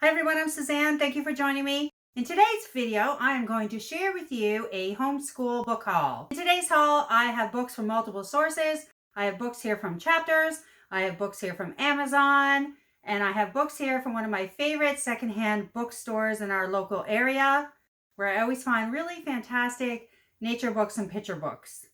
Hi everyone, I'm Suzanne. Thank you for joining me. In today's video, I am going to share with you a homeschool book haul. In today's haul, I have books from multiple sources. I have books here from Chapters. I have books here from Amazon. And I have books here from one of my favorite secondhand bookstores in our local area, where I always find really fantastic nature books and picture books.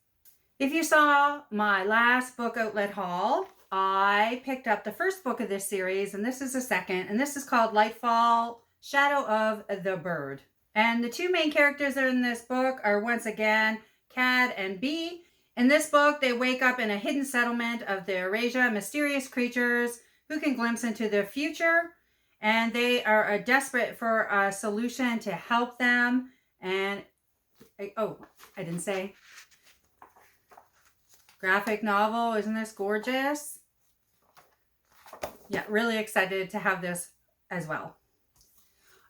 If you saw my last book outlet haul, I picked up the first book of this series, and this is the second, and this is called Lightfall, Shadow of the Bird. And the two main characters that are in this book are once again Cad and Bee. In this book, they wake up in a hidden settlement of the Eurasia, mysterious creatures who can glimpse into the future, and they are desperate for a solution to help them. And, oh, I didn't say. Graphic novel, isn't this gorgeous? Yeah, really excited to have this as well.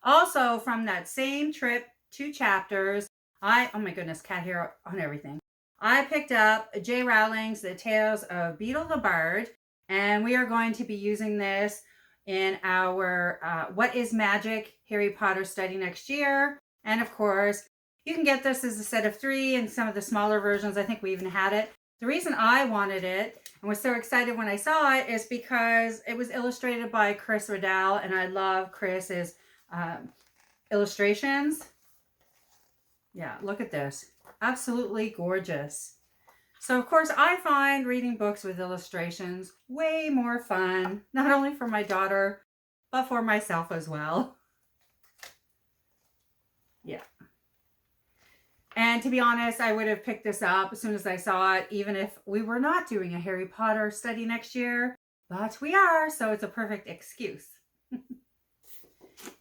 Also, from that same trip to Chapters, oh my goodness, cat hair on everything. I picked up J. Rowling's The Tales of Beetle the Bard, and we are going to be using this in our What is Magic Harry Potter study next year. And of course, you can get this as a set of 3 in some of the smaller versions. I think we even had it. The reason I wanted it and was so excited when I saw it is because it was illustrated by Chris Riddell, and I love Chris's illustrations. Yeah, look at this. Absolutely gorgeous. So, of course, I find reading books with illustrations way more fun, not only for my daughter, but for myself as well. Yeah. And to be honest, I would have picked this up as soon as I saw it, even if we were not doing a Harry Potter study next year. But we are, so it's a perfect excuse.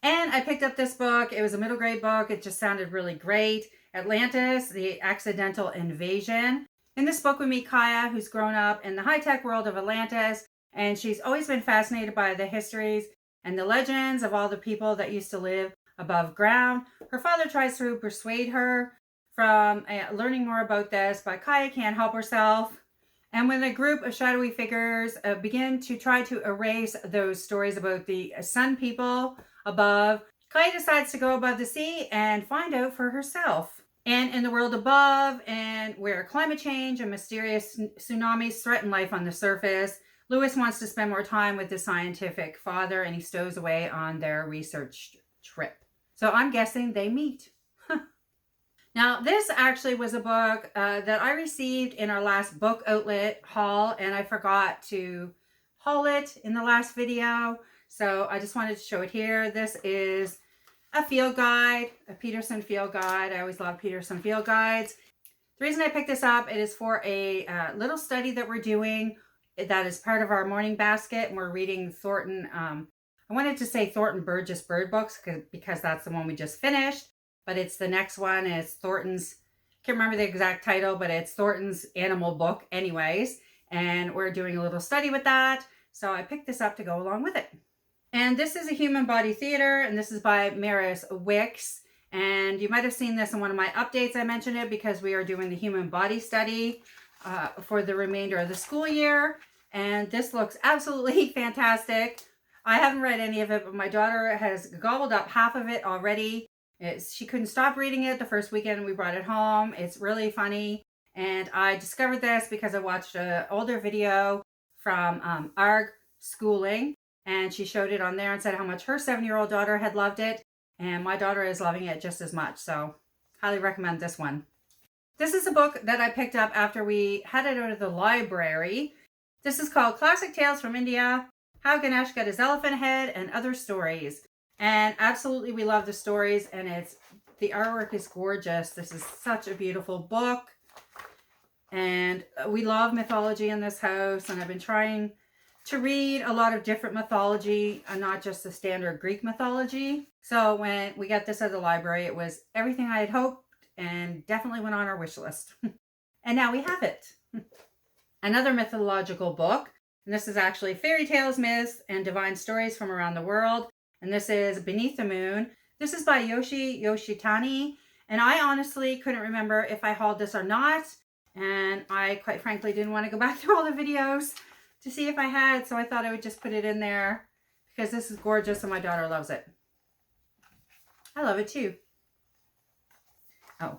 And I picked up this book. It was a middle grade book. It just sounded really great. Atlantis, the Accidental Invasion. In this book, we meet Kaya, who's grown up in the high-tech world of Atlantis. And she's always been fascinated by the histories and the legends of all the people that used to live above ground. Her father tries to persuade her from learning more about this, but Kaya can't help herself. And when a group of shadowy figures begin to try to erase those stories about the sun people above, Kaya decides to go above the sea and find out for herself. And in the world above, and where climate change and mysterious tsunamis threaten life on the surface, Lewis wants to spend more time with his scientific father, and he stows away on their research trip. So I'm guessing they meet. Now, this actually was a book that I received in our last book outlet haul, and I forgot to haul it in the last video. So I just wanted to show it here. This is a field guide, a Peterson field guide. I always love Peterson field guides. The reason I picked this up, it is for a little study that we're doing that is part of our morning basket, and we're reading Thornton. I wanted to say Thornton Burgess Bird Books because that's the one we just finished. But it's the next one. It's Thornton's, can't remember the exact title, but it's Thornton's animal book anyways. And we're doing a little study with that. So I picked this up to go along with it. And this is a Human Body Theater, and this is by Maris Wicks. And you might have seen this in one of my updates. I mentioned it because we are doing the human body study for the remainder of the school year. And this looks absolutely fantastic. I haven't read any of it, but my daughter has gobbled up half of it already. She couldn't stop reading it the first weekend we brought it home. It's really funny. And I discovered this because I watched an older video from ARG Schooling. And she showed it on there and said how much her 7-year-old daughter had loved it. And my daughter is loving it just as much. So highly recommend this one. This is a book that I picked up after we had it out of the library. This is called Classic Tales from India, How Ganesh Got His Elephant Head and Other Stories. And absolutely, we love the stories, and the artwork is gorgeous. This is such a beautiful book, and we love mythology in this house, and I've been trying to read a lot of different mythology, and not just the standard Greek mythology. So when we got this at the library, it was everything I had hoped, and definitely went on our wish list. And now we have it. Another mythological book, and this is actually fairy tales, myths, and divine stories from around the world. And this is Beneath the Moon. This is by Yoshi Yoshitani. And I honestly couldn't remember if I hauled this or not. And I quite frankly didn't want to go back through all the videos to see if I had. So I thought I would just put it in there because this is gorgeous and my daughter loves it. I love it too. Oh,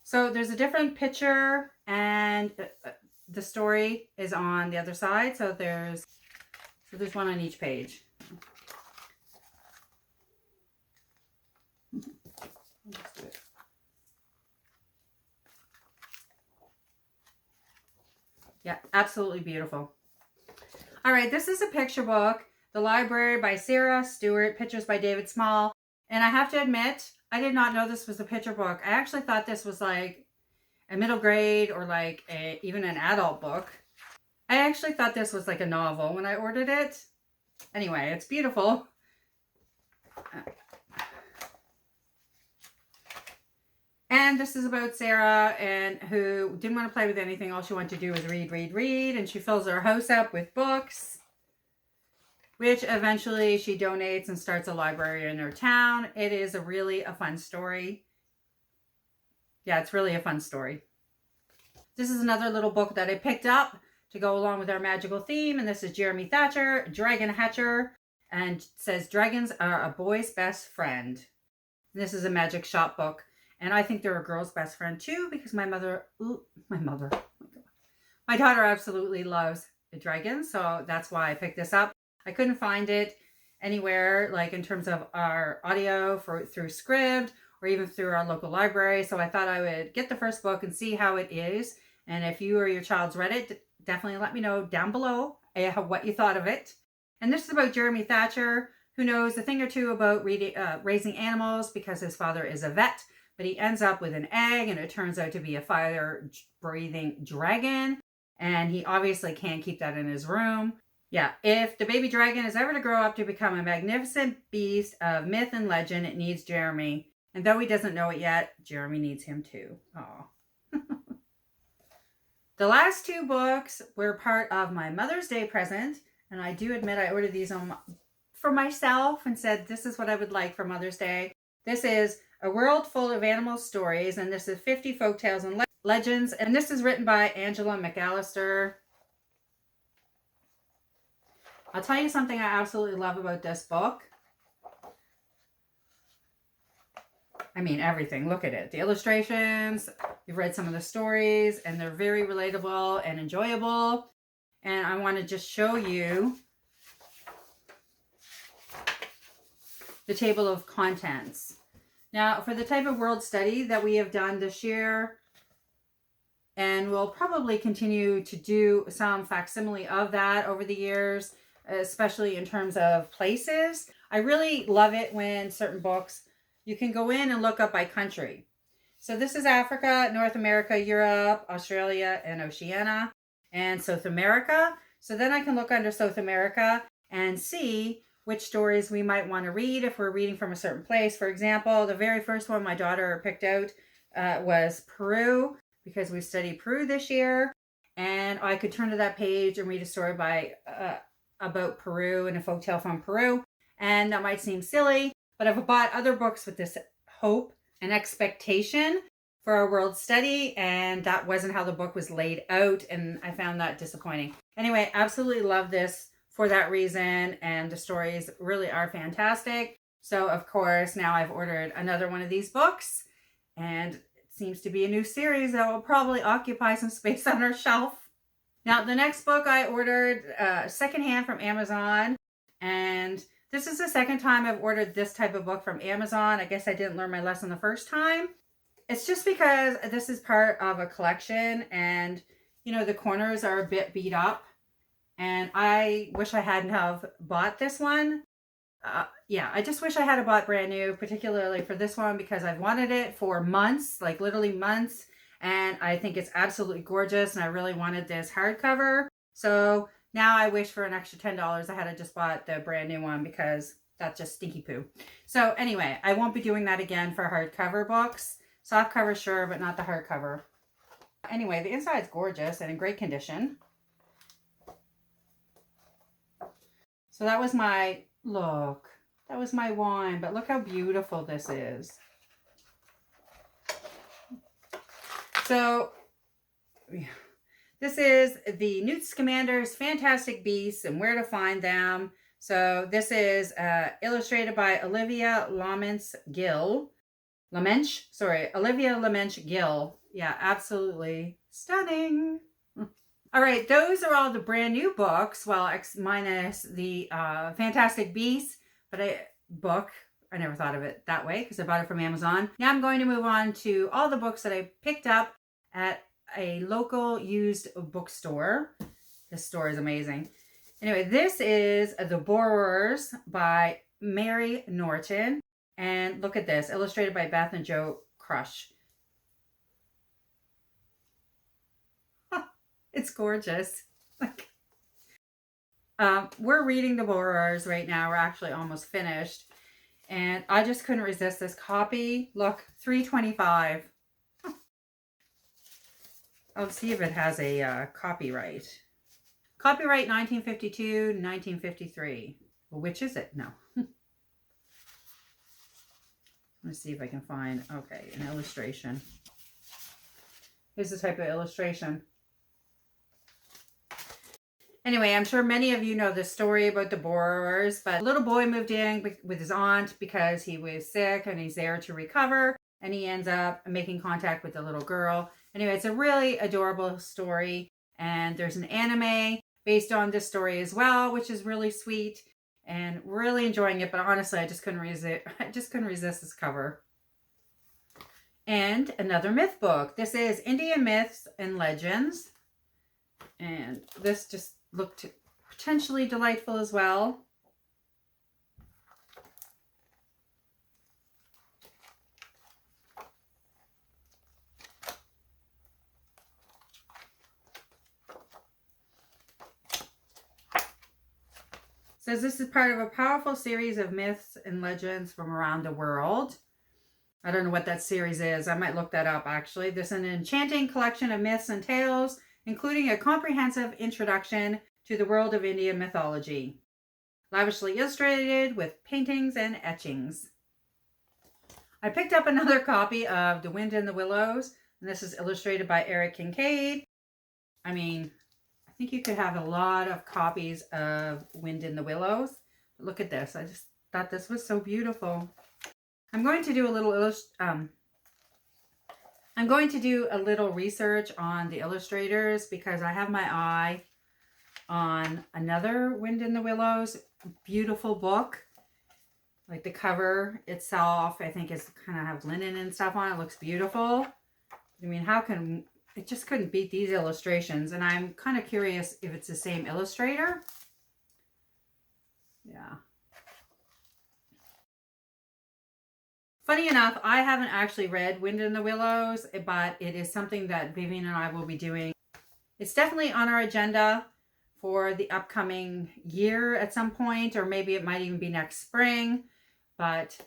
so there's a different picture and the story is on the other side. So there's one on each page. Let's do it. Yeah, absolutely beautiful. All right, this is a picture book, The Library by Sarah Stewart, pictures by David Small. And I have to admit, I did not know this was a picture book. I actually thought this was like a middle grade or like even an adult book. I actually thought this was like a novel when I ordered it. Anyway, it's beautiful. And this is about Sarah, and who didn't want to play with anything. All she wanted to do was read, read, read. And she fills her house up with books, which eventually she donates and starts a library in her town. It is really a fun story. Yeah, it's really a fun story. This is another little book that I picked up to go along with our magical theme. And this is Jeremy Thatcher, Dragon Hatcher. And it says, dragons are a boy's best friend. And this is a magic shop book. And I think they're a girl's best friend too, because my daughter absolutely loves the dragons. So that's why I picked this up. I couldn't find it anywhere, like in terms of our audio through Scribd or even through our local library. So I thought I would get the first book and see how it is. And if you or your child's read it, definitely let me know down below what you thought of it. And this is about Jeremy Thatcher, who knows a thing or two about raising animals because his father is a vet. But he ends up with an egg, and it turns out to be a fire-breathing dragon. And he obviously can't keep that in his room. Yeah, if the baby dragon is ever to grow up to become a magnificent beast of myth and legend, it needs Jeremy. And though he doesn't know it yet, Jeremy needs him too. Aw. The last two books were part of my Mother's Day present. And I do admit I ordered these for myself and said, this is what I would like for Mother's Day. This is A World Full of Animal Stories, and this is 50 Folktales and Legends, and this is written by Angela McAllister. I'll tell you something I absolutely love about this book. I mean, everything. Look at it. The illustrations, you've read some of the stories, and they're very relatable and enjoyable. And I want to just show you the table of contents. Now, for the type of world study that we have done this year, and we'll probably continue to do some facsimile of that over the years, especially in terms of places. I really love it when certain books, you can go in and look up by country. So this is Africa, North America, Europe, Australia, and Oceania, and South America. So then I can look under South America and see which stories we might want to read if we're reading from a certain place. For example, the very first one my daughter picked out was Peru, because we studied Peru this year. And I could turn to that page and read a story about Peru and a folktale from Peru. And that might seem silly, but I've bought other books with this hope and expectation for our world study, and that wasn't how the book was laid out, and I found that disappointing. Anyway, absolutely love this for that reason, and the stories really are fantastic. So, of course, now I've ordered another one of these books, and it seems to be a new series that will probably occupy some space on our shelf. Now, the next book I ordered secondhand from Amazon, and this is the second time I've ordered this type of book from Amazon. I guess I didn't learn my lesson the first time. It's just because this is part of a collection, and, you know, the corners are a bit beat up. And I wish I hadn't have bought this one. Yeah, I just wish I had bought brand new, particularly for this one, because I've wanted it for months, like literally months. And I think it's absolutely gorgeous. And I really wanted this hardcover. So now I wish for an extra $10 I had just bought the brand new one, because that's just stinky poo. So anyway, I won't be doing that again for hardcover books. Soft cover, sure, but not the hardcover. Anyway, the inside's gorgeous and in great condition. So that was my wine, but look how beautiful this is. So, this is the Newt Scamander's Fantastic Beasts and Where to Find Them. So this is illustrated by Olivia Lamench-Gill. Olivia Lamench-Gill. Yeah, absolutely stunning. All right, those are all the brand new books. Well, minus the Fantastic Beasts, book. I never thought of it that way because I bought it from Amazon. Now I'm going to move on to all the books that I picked up at a local used bookstore. This store is amazing. Anyway, this is The Borrowers by Mary Norton. And look at this, illustrated by Beth and Joe Crush. It's gorgeous. We're reading The Borrowers right now. We're actually almost finished. And I just couldn't resist this copy. Look, $3.25. I'll see if it has a copyright. Copyright 1952 to 1953. Well, which is it? No. Let's see if I can find, okay, an illustration. Here's the type of illustration. Anyway, I'm sure many of you know the story about the borrowers, but a little boy moved in with his aunt because he was sick and he's there to recover, and he ends up making contact with a little girl. Anyway, it's a really adorable story, and there's an anime based on this story as well, which is really sweet and really enjoying it. But honestly, I just couldn't resist this cover. And another myth book. This is Indian Myths and Legends, and this just looked potentially delightful as well. Says this is part of a powerful series of myths and legends from around the world. I don't know what that series is. I might look that up actually. This is an enchanting collection of myths and tales, including a comprehensive introduction to the world of Indian mythology, lavishly illustrated with paintings and etchings. I picked up another copy of The Wind in the Willows, and this is illustrated by Eric Kincaid. I mean, I think you could have a lot of copies of Wind in the Willows. But look at this. I just thought this was so beautiful. I'm going to do a little research on the illustrators because I have my eye on another Wind in the Willows beautiful book. Like the cover itself, I think is kind of have linen and stuff on it. It looks beautiful. I mean, it just couldn't beat these illustrations, and I'm kind of curious if it's the same illustrator. Yeah. Funny enough, I haven't actually read Wind in the Willows, but it is something that Vivian and I will be doing. It's definitely on our agenda for the upcoming year at some point, or maybe it might even be next spring. But,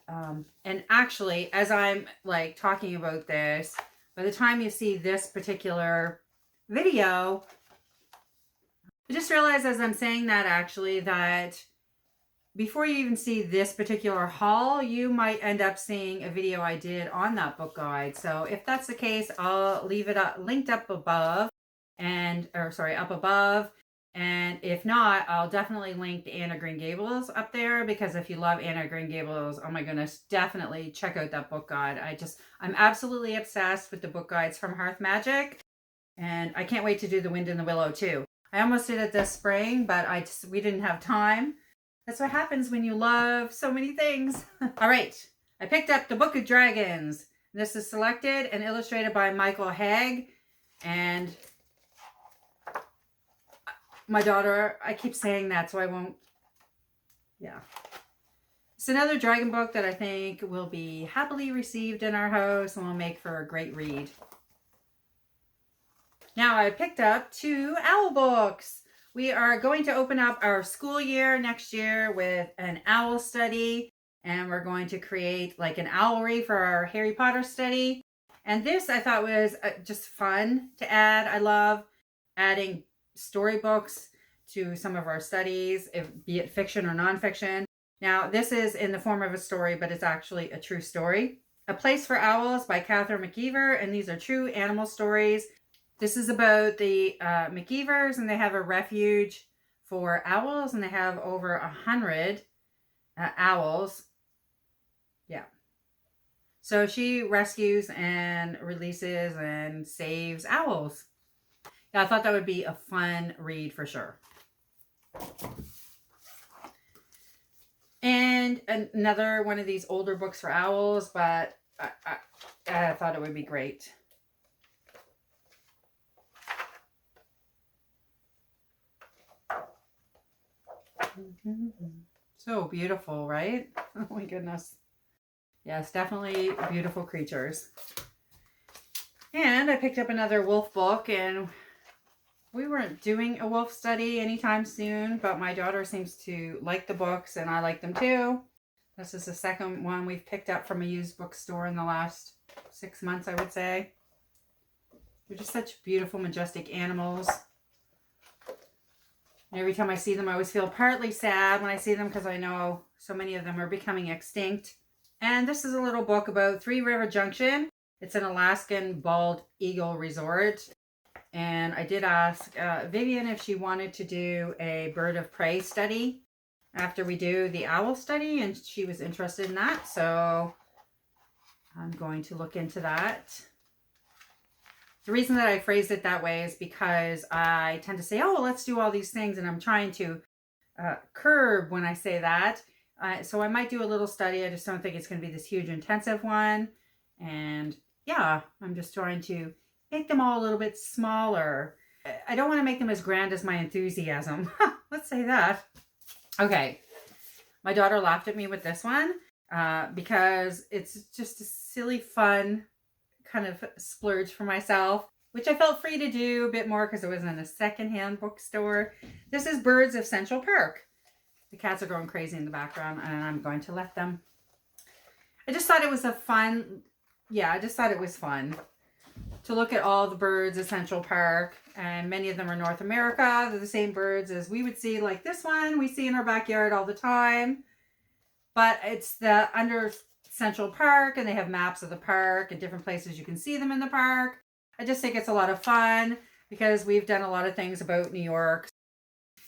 and actually, as I'm like talking about this, by the time you see this particular video, I just realized as I'm saying that actually that before you even see this particular haul, you might end up seeing a video I did on that book guide. So if that's the case, I'll leave it linked up above up above. And if not, I'll definitely link the Anne of Green Gables up there, because if you love Anne of Green Gables, oh my goodness, definitely check out that book guide. I'm absolutely obsessed with the book guides from Hearth Magic, and I can't wait to do The Wind in the Willow too. I almost did it this spring, but we didn't have time. That's what happens when you love so many things. All right, I picked up The Book of Dragons. This is selected and illustrated by Michael Haig, and my daughter, I keep saying that, so I won't. Yeah. It's another dragon book that I think will be happily received in our house and will make for a great read. Now I picked up 2 owl books. We are going to open up our school year next year with an owl study, and we're going to create like an owlery for our Harry Potter study. And this I thought was just fun to add. I love adding storybooks to some of our studies, be it fiction or nonfiction. Now, this is in the form of a story, but it's actually a true story. A Place for Owls by Catherine McKeever, and these are true animal stories. This is about the McKeevers, and they have a refuge for owls, and they have over 100 owls. Yeah. So she rescues and releases and saves owls. Yeah, I thought that would be a fun read for sure. And another one of these older books for owls, but I thought it would be great. So beautiful, right? Oh my goodness. Yes, definitely beautiful creatures. And I picked up another wolf book, and we weren't doing a wolf study anytime soon, but my daughter seems to like the books and I like them too. This is the second one we've picked up from a used bookstore in the last 6 months, I would say. They're just such beautiful, majestic animals. And every time I see them, I always feel partly sad when I see them because I know so many of them are becoming extinct. And this is a little book about Three River Junction. It's an Alaskan bald eagle resort. And I did ask Vivian if she wanted to do a bird of prey study after we do the owl study, and she was interested in that. So I'm going to look into that. The reason that I phrased it that way is because I tend to say, oh, let's do all these things. And I'm trying to curb when I say that. So I might do a little study. I just don't think it's going to be this huge intensive one. And yeah, I'm just trying to make them all a little bit smaller. I don't want to make them as grand as my enthusiasm. Let's say that. Okay. My daughter laughed at me with this one because it's just a silly, fun kind of splurge for myself, which I felt free to do a bit more because it was in a secondhand bookstore. This is Birds of Central Park. The cats are going crazy in the background, and I'm going to let them. I just thought it was a fun, I just thought it was fun to look at all the birds of Central Park, and many of them are North America. They're the same birds as we would see, like this one we see in our backyard all the time, but it's the under Central Park, and they have maps of the park and different places you can see them in the park. I just think it's a lot of fun because we've done a lot of things about New York,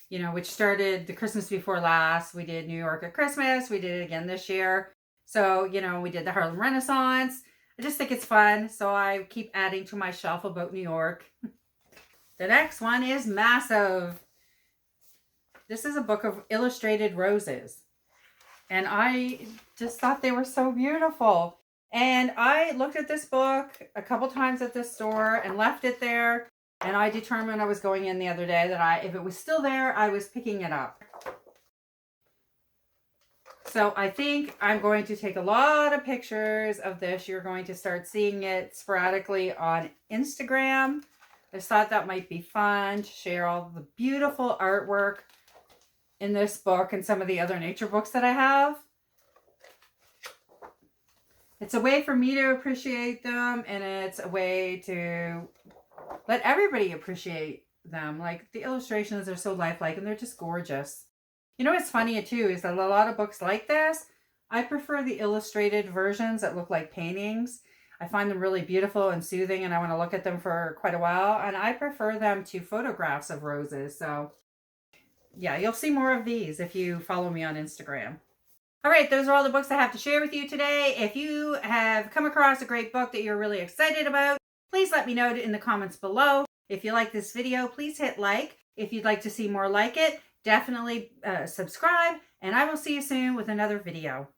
which started the Christmas before last. We did New York at Christmas. We did it again this year. So, we did the Harlem Renaissance. I just think it's fun. So I keep adding to my shelf about New York. The next one is massive. This is a book of illustrated roses. And I just thought they were so beautiful. And I looked at this book a couple times at this store and left it there. And I determined I was going in the other day that if it was still there, I was picking it up. So I think I'm going to take a lot of pictures of this. You're going to start seeing it sporadically on Instagram. I just thought that might be fun to share all the beautiful artwork in this book and some of the other nature books that I have. It's a way for me to appreciate them, and it's a way to let everybody appreciate them. Like, the illustrations are so lifelike and they're just gorgeous. What's funny too is that a lot of books like this, I prefer the illustrated versions that look like paintings. I find them really beautiful and soothing, and I want to look at them for quite a while, and I prefer them to photographs of roses. So yeah, you'll see more of these if you follow me on Instagram. All right, those are all the books I have to share with you today. If you have come across a great book that you're really excited about, please let me know in the comments below. If you like this video, please hit like. If you'd like to see more like it, definitely subscribe, and I will see you soon with another video.